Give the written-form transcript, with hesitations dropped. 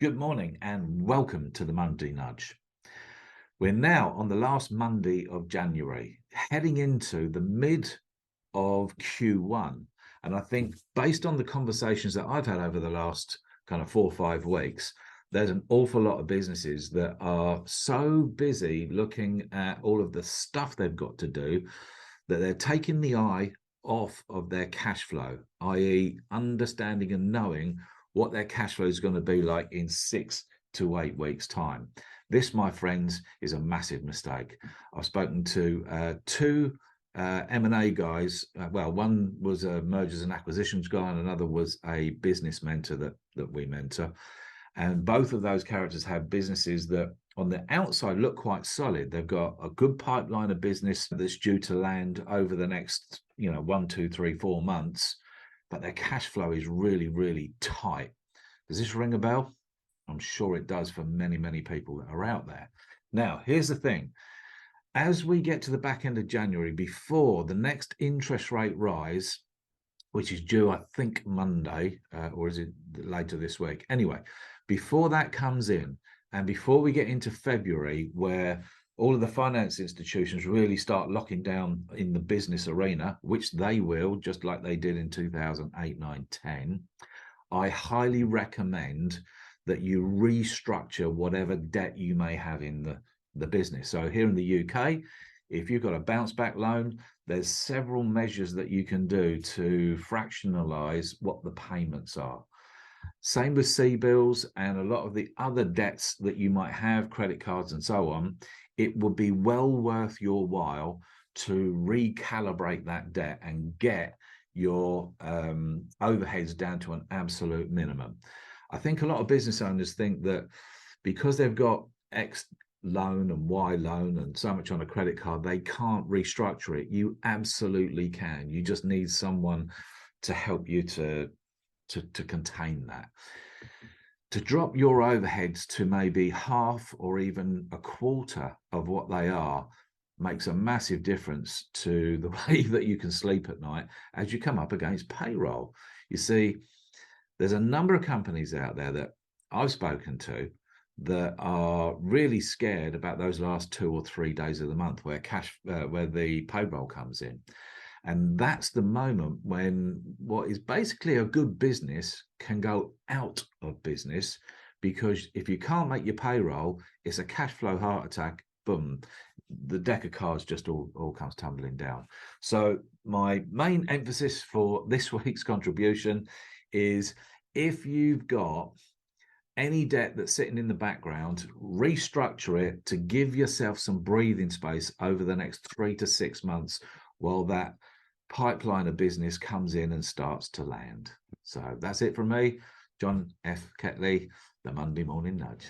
Good morning and welcome to the Monday Nudge. We're now on the last Monday of January, heading into the mid of Q1. And I think based on the conversations that I've had over the last kind of 4 or 5 weeks, there's an awful lot of businesses that are so busy looking at all of the stuff they've got to do that they're taking the eye off of their cash flow, i.e. understanding and knowing what their cash flow is going to be like in 6 to 8 weeks' time. This, my friends, is a massive mistake. I've spoken to two M&A guys. Well, one was a mergers and acquisitions guy and another was a business mentor that we mentor. And both of those characters have businesses that on the outside look quite solid. They've got a good pipeline of business that's due to land over the next 1, 2, 3, 4 months. But their cash flow is really, really tight. Does this ring a bell? I'm sure it does for many, many people that are out there. Now, here's the thing. As we get to the back end of January, before the next interest rate rise, which is due, I think, Monday, or is it later this week? Anyway, before that comes in, and before we get into February, where all of the finance institutions really start locking down in the business arena, which they will, just like they did in 2008, 9, 10, I highly recommend that you restructure whatever debt you may have in the business. So here in the UK, if you've got a bounce back loan, there's several measures that you can do to fractionalize what the payments are. Same with C-bills and a lot of the other debts that you might have, credit cards and so on. It would be well worth your while to recalibrate that debt and get your overheads down to an absolute minimum. I think a lot of business owners think that because they've got X loan and Y loan and so much on a credit card, they can't restructure it. You absolutely can. You just need someone to help you to contain that. To drop your overheads to maybe half or even a quarter of what they are makes a massive difference to the way that you can sleep at night as you come up against payroll. You see, there's a number of companies out there that I've spoken to that are really scared about those last 2 or 3 days of the month where the payroll comes in. And that's the moment when what is basically a good business can go out of business, because if you can't make your payroll, it's a cash flow heart attack. Boom, the deck of cards just all comes tumbling down. So my main emphasis for this week's contribution is, if you've got any debt that's sitting in the background, restructure it to give yourself some breathing space over the next 3 to 6 months while that pipeline of business comes in and starts to land. So that's it from me, John F Kettley, the Monday Morning Nudge.